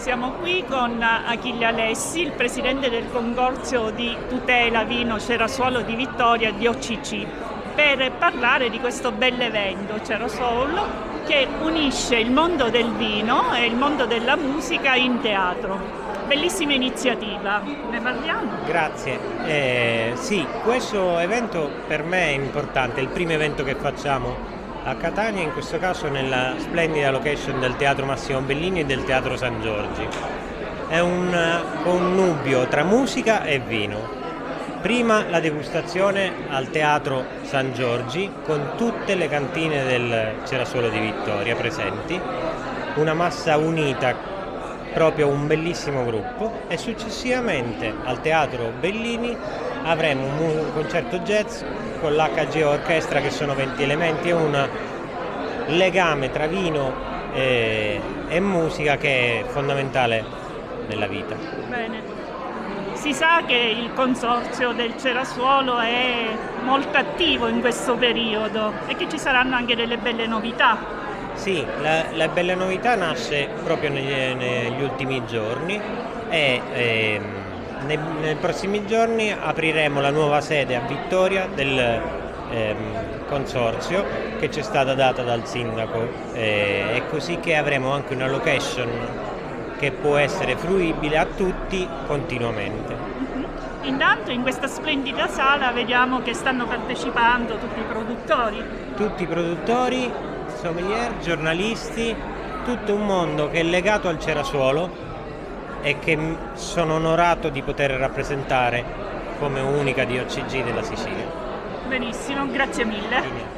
Siamo qui con Achille Alessi, il presidente del consorzio di tutela vino Cerasuolo di Vittoria di OCC, per parlare di questo bell'evento Cerasuolo che unisce il mondo del vino e il mondo della musica in teatro. Bellissima iniziativa, ne parliamo? Grazie. Sì, questo evento per me è importante, è il primo evento che facciamo a Catania, in questo caso nella splendida location del Teatro Massimo Bellini e del Teatro San Giorgi. È un connubio tra musica e vino. Prima la degustazione al Teatro San Giorgi con tutte le cantine del Cerasuolo di Vittoria presenti, una massa unita, proprio un bellissimo gruppo, e successivamente al Teatro Bellini avremo un concerto jazz con l'HG Orchestra, che sono 20 elementi, e un legame tra vino e musica che è fondamentale nella vita. Bene. Si sa che il consorzio del Cerasuolo è molto attivo in questo periodo e che ci saranno anche delle belle novità. Sì, la bella novità nasce proprio negli ultimi giorni e nei prossimi giorni apriremo la nuova sede a Vittoria del consorzio, che ci è stata data dal sindaco, e così che avremo anche una location che può essere fruibile a tutti continuamente. Intanto in questa splendida sala vediamo che stanno partecipando tutti i produttori, sommelier, giornalisti, tutto un mondo che è legato al Cerasuolo e che sono onorato di poter rappresentare come unica di OCG della Sicilia. Benissimo, grazie mille.